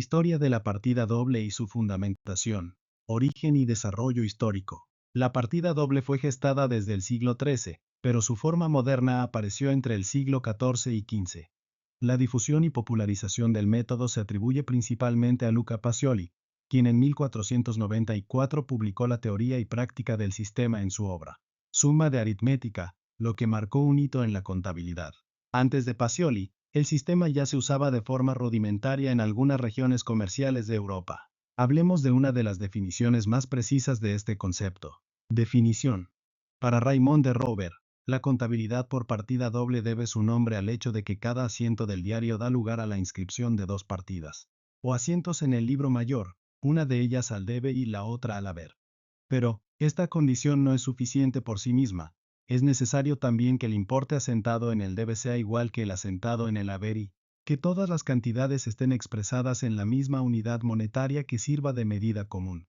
Historia de la partida doble y su fundamentación. Origen y desarrollo histórico. La partida doble fue gestada desde el siglo XIII, pero su forma moderna apareció entre el siglo XIV y XV. La difusión y popularización del método se atribuye principalmente a Luca Pacioli, quien en 1494 publicó la teoría y práctica del sistema en su obra Summa de Aritmética, lo que marcó un hito en la contabilidad. Antes de Pacioli, el sistema ya se usaba de forma rudimentaria en algunas regiones comerciales de Europa. Hablemos de una de las definiciones más precisas de este concepto. Definición. Para Raymond de Rover, la contabilidad por partida doble debe su nombre al hecho de que cada asiento del diario da lugar a la inscripción de dos partidas, o asientos en el libro mayor, una de ellas al debe y la otra al haber. Pero, esta condición no es suficiente por sí misma, es necesario también que el importe asentado en el debe sea igual que el asentado en el haber y que todas las cantidades estén expresadas en la misma unidad monetaria que sirva de medida común.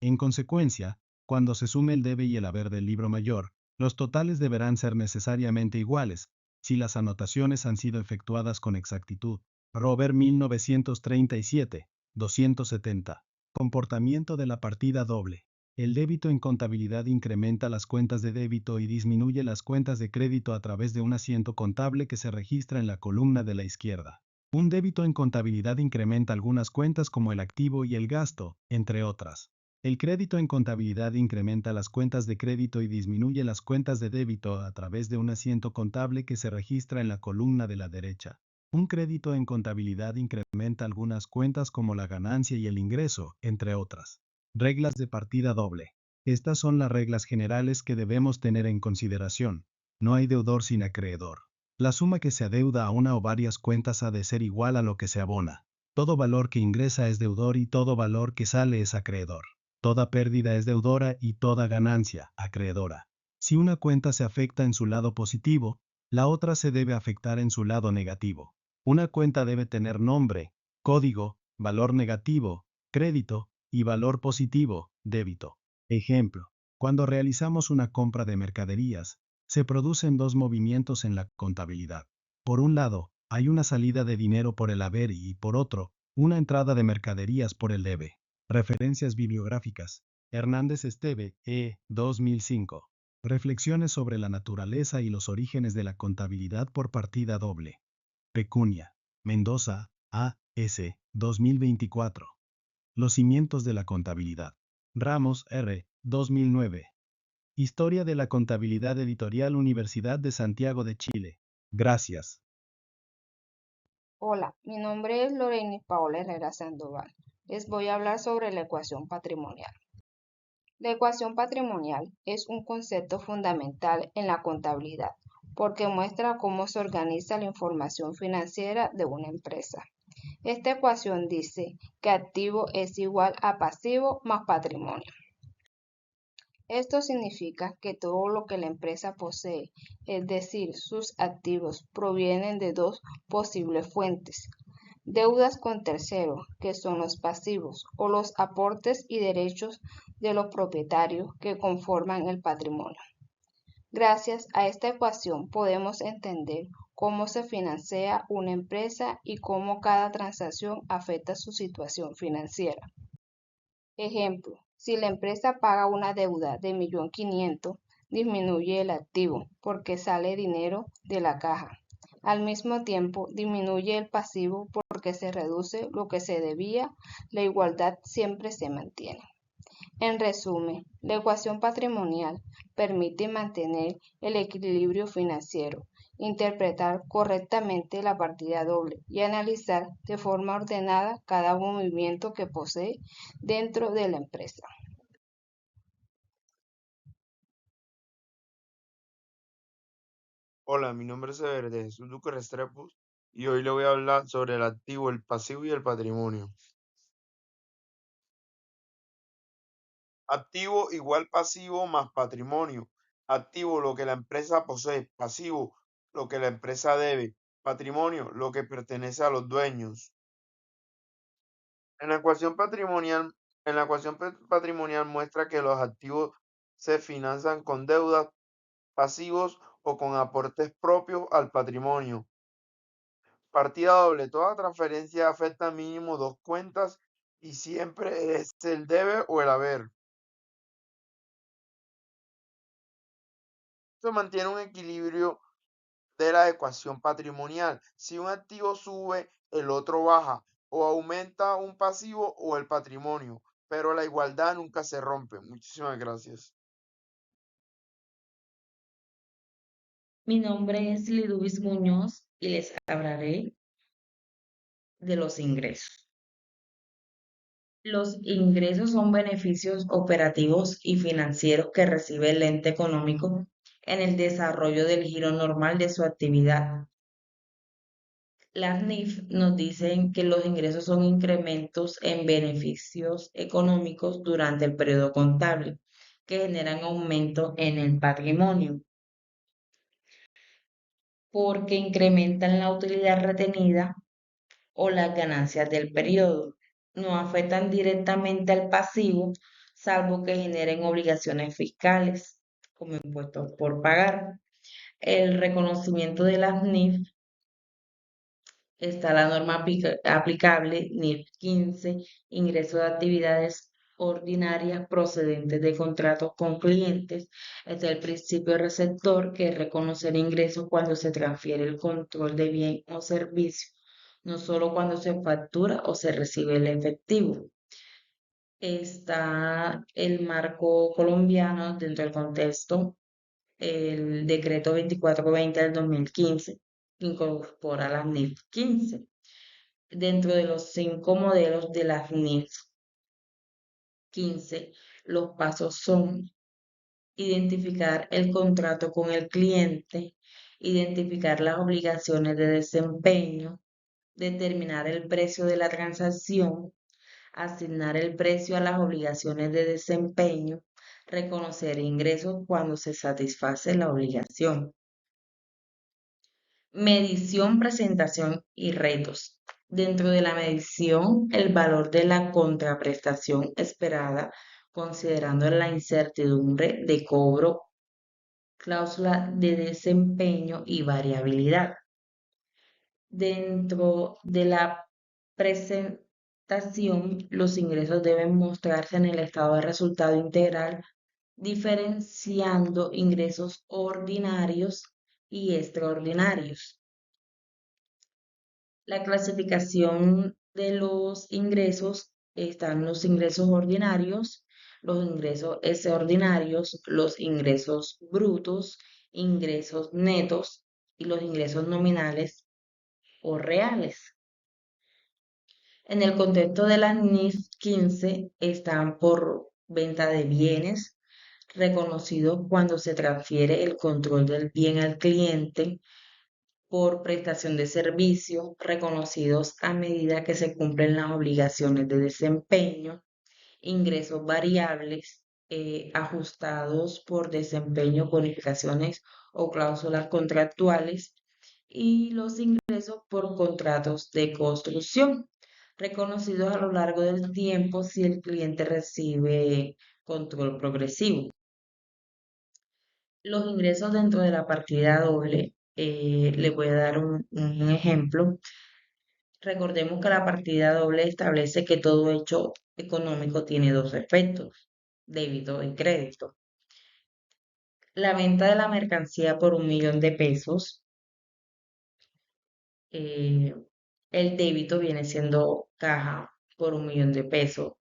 En consecuencia, cuando se sume el debe y el haber del libro mayor, los totales deberán ser necesariamente iguales, si las anotaciones han sido efectuadas con exactitud. Robert 1937, 270. Comportamiento de la partida doble. El débito en contabilidad incrementa las cuentas de débito y disminuye las cuentas de crédito a través de un asiento contable que se registra en la columna de la izquierda. Un débito en contabilidad incrementa algunas cuentas como el activo y el gasto, entre otras. El crédito en contabilidad incrementa las cuentas de crédito y disminuye las cuentas de débito a través de un asiento contable que se registra en la columna de la derecha. Un crédito en contabilidad incrementa algunas cuentas como la ganancia y el ingreso, entre otras. Reglas de partida doble. Estas son las reglas generales que debemos tener en consideración. No hay deudor sin acreedor. La suma que se adeuda a una o varias cuentas ha de ser igual a lo que se abona. Todo valor que ingresa es deudor y todo valor que sale es acreedor. Toda pérdida es deudora y toda ganancia, acreedora. Si una cuenta se afecta en su lado positivo, la otra se debe afectar en su lado negativo. Una cuenta debe tener nombre, código, valor negativo, crédito, y valor positivo, débito. Ejemplo, cuando realizamos una compra de mercaderías, se producen dos movimientos en la contabilidad. Por un lado, hay una salida de dinero por el haber y, por otro, una entrada de mercaderías por el debe. Referencias bibliográficas. Hernández Esteve, 2005. Reflexiones sobre la naturaleza y los orígenes de la contabilidad por partida doble. Pecunia. Mendoza, A.S., 2024. Los cimientos de la contabilidad. Ramos, R., 2009. Historia de la contabilidad editorial Universidad de Santiago de Chile. Gracias. Hola, mi nombre es Lorena Paola Herrera Sandoval. Les voy a hablar sobre la ecuación patrimonial. La ecuación patrimonial es un concepto fundamental en la contabilidad porque muestra cómo se organiza la información financiera de una empresa. Esta ecuación dice que activo es igual a pasivo más patrimonio. Esto significa que todo lo que la empresa posee, es decir, sus activos, provienen de dos posibles fuentes: deudas con terceros, que son los pasivos, o los aportes y derechos de los propietarios que conforman el patrimonio. Gracias a esta ecuación podemos entender cómo se financia una empresa y cómo cada transacción afecta su situación financiera. Ejemplo, si la empresa paga una deuda de 1.500.000, disminuye el activo porque sale dinero de la caja. Al mismo tiempo, disminuye el pasivo porque se reduce lo que se debía, la igualdad siempre se mantiene. En resumen, la ecuación patrimonial permite mantener el equilibrio financiero, interpretar correctamente la partida doble y analizar de forma ordenada cada movimiento que posee dentro de la empresa. Hola, mi nombre es Ever de Jesús Duque Restrepo y hoy le voy a hablar sobre el activo, el pasivo y el patrimonio. Activo igual pasivo más patrimonio. Activo, lo que la empresa posee. Pasivo, lo que la empresa debe. Patrimonio, lo que pertenece a los dueños. En la ecuación patrimonial, patrimonial muestra que los activos se financian con deudas, pasivos o con aportes propios al patrimonio. Partida doble. Toda transferencia afecta mínimo dos cuentas y siempre es el debe o el haber. Esto mantiene un equilibrio de la ecuación patrimonial. Si un activo sube, el otro baja, o aumenta un pasivo o el patrimonio, pero la igualdad nunca se rompe. Muchísimas gracias. Mi nombre es Lidubis Muñoz y les hablaré de los ingresos. Los ingresos son beneficios operativos y financieros que recibe el ente económico en el desarrollo del giro normal de su actividad. Las NIF nos dicen que los ingresos son incrementos en beneficios económicos durante el periodo contable que generan aumento en el patrimonio porque incrementan la utilidad retenida o las ganancias del periodo. No afectan directamente al pasivo, salvo que generen obligaciones fiscales, como impuestos por pagar. El reconocimiento de las NIF está la norma aplicable NIF 15, ingreso de actividades ordinarias procedentes de contratos con clientes. Está el principio receptor, que es reconocer ingresos cuando se transfiere el control de bien o servicio, no solo cuando se factura o se recibe el efectivo. Está el marco colombiano dentro del contexto, el decreto 2420 del 2015, que incorpora las NIF 15. Dentro de los 5 modelos de las NIF 15, los pasos son identificar el contrato con el cliente, identificar las obligaciones de desempeño, determinar el precio de la transacción, asignar el precio a las obligaciones de desempeño, reconocer ingresos cuando se satisface la obligación. Medición, presentación y retos. Dentro de la medición, el valor de la contraprestación esperada, considerando la incertidumbre de cobro, cláusula de desempeño y variabilidad. Dentro de la presentación, los ingresos deben mostrarse en el estado de resultado integral, diferenciando ingresos ordinarios y extraordinarios. La clasificación de los ingresos: están los ingresos ordinarios, los ingresos extraordinarios, los ingresos brutos, ingresos netos y los ingresos nominales o reales. En el contexto de la NIF 15 están por venta de bienes, reconocidos cuando se transfiere el control del bien al cliente, por prestación de servicio, reconocidos a medida que se cumplen las obligaciones de desempeño, ingresos variables, ajustados por desempeño, bonificaciones o cláusulas contractuales, y los ingresos por contratos de construcción, reconocidos a lo largo del tiempo si el cliente recibe control progresivo. Los ingresos dentro de la partida doble, les voy a dar un ejemplo. Recordemos que la partida doble establece que todo hecho económico tiene dos efectos: débito y crédito. La venta de la mercancía por 1.000.000 de pesos, eh, el débito viene siendo caja por 1.000.000 de pesos,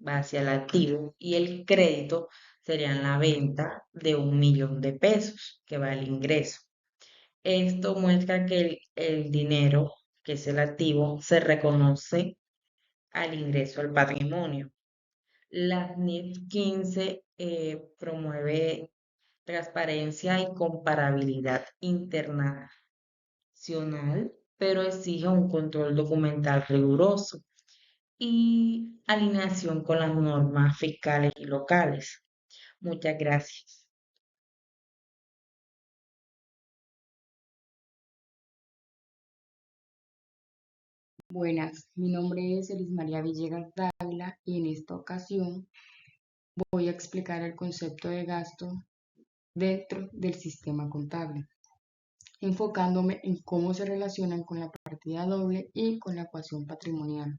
va hacia el activo, y el crédito sería la venta de 1.000.000 de pesos, que va al ingreso. Esto muestra que el dinero, que es el activo, se reconoce al ingreso al patrimonio. La NIF 15 promueve transparencia y comparabilidad internacional, pero exige un control documental riguroso y alineación con las normas fiscales y locales. Muchas gracias. Buenas, mi nombre es Elis María Villegas Dávila y en esta ocasión voy a explicar el concepto de gasto dentro del sistema contable. enfocándome en cómo se relacionan con la partida doble y con la ecuación patrimonial.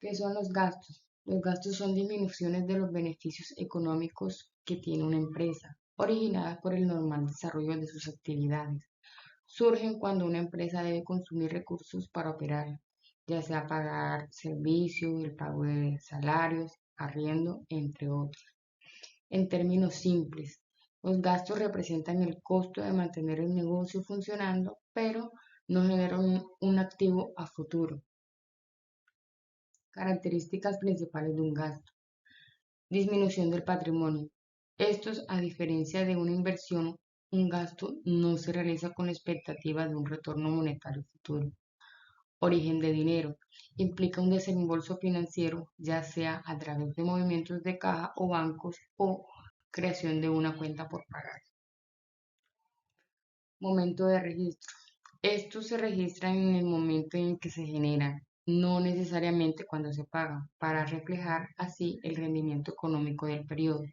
¿Qué son los gastos? Los gastos son disminuciones de los beneficios económicos que tiene una empresa, originadas por el normal desarrollo de sus actividades. Surgen cuando una empresa debe consumir recursos para operar, ya sea pagar servicios, el pago de salarios, arriendo, entre otros. En términos simples, los gastos representan el costo de mantener el negocio funcionando, pero no generan un activo a futuro. Características principales de un gasto. Disminución del patrimonio. Estos, a diferencia de una inversión, un gasto no se realiza con la expectativa de un retorno monetario futuro. Origen de dinero. Implica un desembolso financiero, ya sea a través de movimientos de caja o bancos o creación de una cuenta por pagar. Momento de registro. Estos se registran en el momento en que se generan, no necesariamente cuando se pagan, para reflejar así el rendimiento económico del periodo.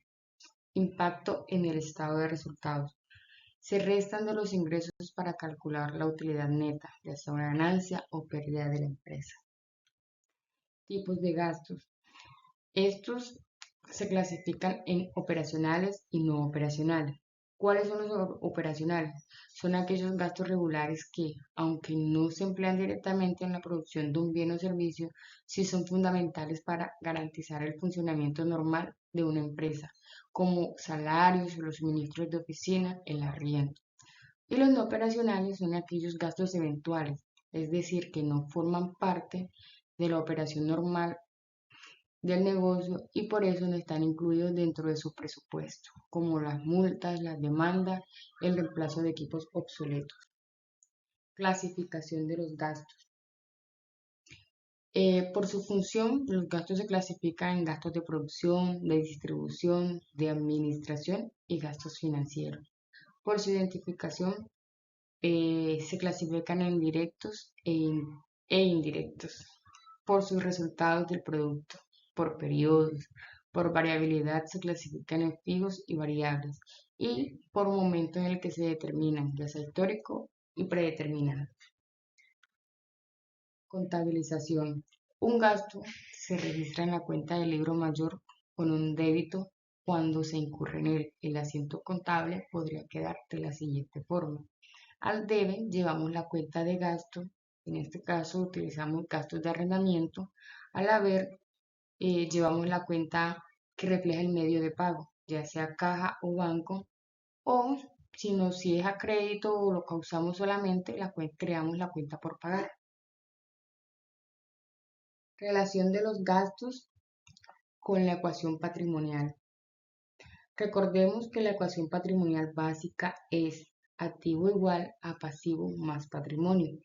Impacto en el estado de resultados. Se restan de los ingresos para calcular la utilidad neta, ya sea una ganancia o pérdida de la empresa. Tipos de gastos. Estos se clasifican en operacionales y no operacionales. ¿Cuáles son los operacionales? Son aquellos gastos regulares que, aunque no se emplean directamente en la producción de un bien o servicio, sí son fundamentales para garantizar el funcionamiento normal de una empresa, como salarios, los suministros de oficina, el arriendo. Y los no operacionales son aquellos gastos eventuales, es decir, que no forman parte de la operación normal del negocio y por eso no están incluidos dentro de su presupuesto, como las multas, las demandas, el reemplazo de equipos obsoletos. Clasificación de los gastos. Por su función, los gastos se clasifican en gastos de producción, de distribución, de administración y gastos financieros. Por su identificación, se clasifican en directos e indirectos. Por sus resultados del producto, por periodos, por variabilidad se clasifican en fijos y variables y por momento en el que se determinan, ya sea histórico y predeterminado. Contabilización. Un gasto se registra en la cuenta del libro mayor con un débito. Cuando se incurre en él, el asiento contable podría quedar de la siguiente forma. Al debe llevamos la cuenta de gasto, en este caso utilizamos gastos de arrendamiento. Al haber llevamos la cuenta que refleja el medio de pago, ya sea caja o banco, o si es a crédito o lo causamos solamente, creamos la cuenta por pagar. Relación de los gastos con la ecuación patrimonial. Recordemos que la ecuación patrimonial básica es activo igual a pasivo más patrimonio.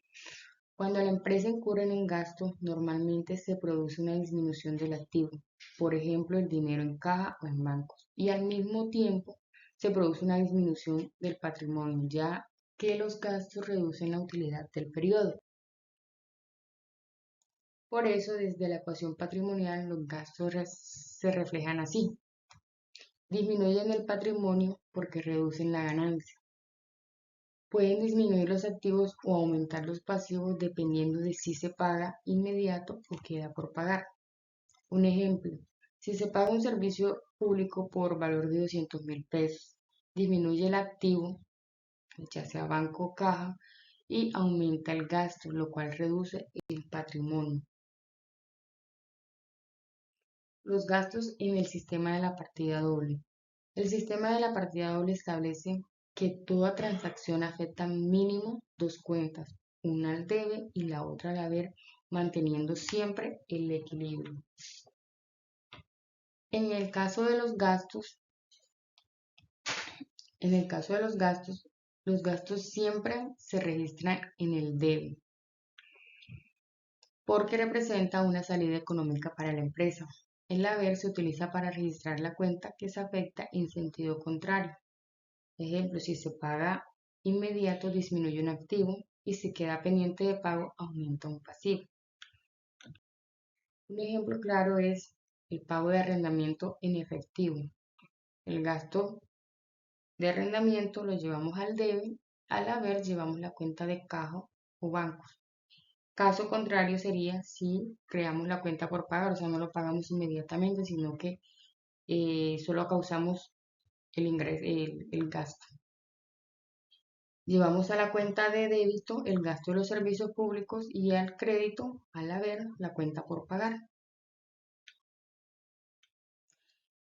Cuando la empresa incurre en un gasto, normalmente se produce una disminución del activo, por ejemplo, el dinero en caja o en bancos, y al mismo tiempo se produce una disminución del patrimonio, ya que los gastos reducen la utilidad del periodo. Por eso, desde la ecuación patrimonial, los gastos se reflejan así. Disminuyen el patrimonio porque reducen la ganancia. Pueden disminuir los activos o aumentar los pasivos dependiendo de si se paga inmediato o queda por pagar. Un ejemplo, si se paga un servicio público por valor de 200.000 pesos, disminuye el activo, ya sea banco o caja, y aumenta el gasto, lo cual reduce el patrimonio. Los gastos en el sistema de la partida doble. El sistema de la partida doble establece que toda transacción afecta mínimo dos cuentas, una al debe y la otra al haber, manteniendo siempre el equilibrio. En el caso de los gastos, los gastos siempre se registran en el debe, porque representa una salida económica para la empresa. El haber se utiliza para registrar la cuenta que se afecta en sentido contrario. Ejemplo, si se paga inmediato disminuye un activo y si queda pendiente de pago aumenta un pasivo. Un ejemplo claro es el pago de arrendamiento en efectivo. El gasto de arrendamiento lo llevamos al debe, al haber llevamos la cuenta de caja o bancos. Caso contrario sería si creamos la cuenta por pagar, o sea, no lo pagamos inmediatamente, sino que solo causamos el gasto. Llevamos a la cuenta de débito el gasto de los servicios públicos y al crédito, al haber, la cuenta por pagar.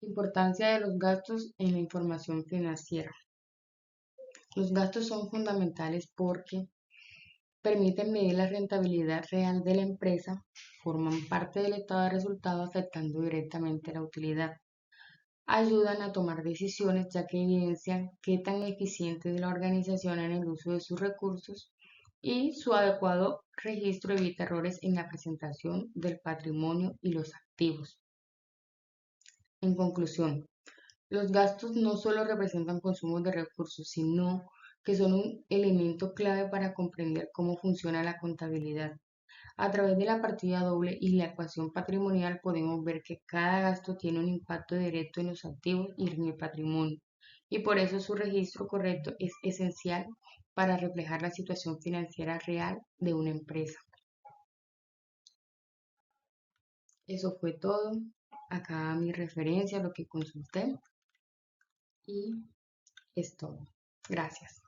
Importancia de los gastos en la información financiera. Los gastos son fundamentales porque permiten medir la rentabilidad real de la empresa, forman parte del estado de resultados afectando directamente la utilidad. Ayudan a tomar decisiones ya que evidencian qué tan eficiente es la organización en el uso de sus recursos y su adecuado registro evita errores en la presentación del patrimonio y los activos. En conclusión, los gastos no solo representan consumos de recursos, sino que son un elemento clave para comprender cómo funciona la contabilidad. A través de la partida doble y la ecuación patrimonial podemos ver que cada gasto tiene un impacto directo en los activos y en el patrimonio, y por eso su registro correcto es esencial para reflejar la situación financiera real de una empresa. Eso fue todo. Acá mi referencia, lo que consulté, y es todo. Gracias.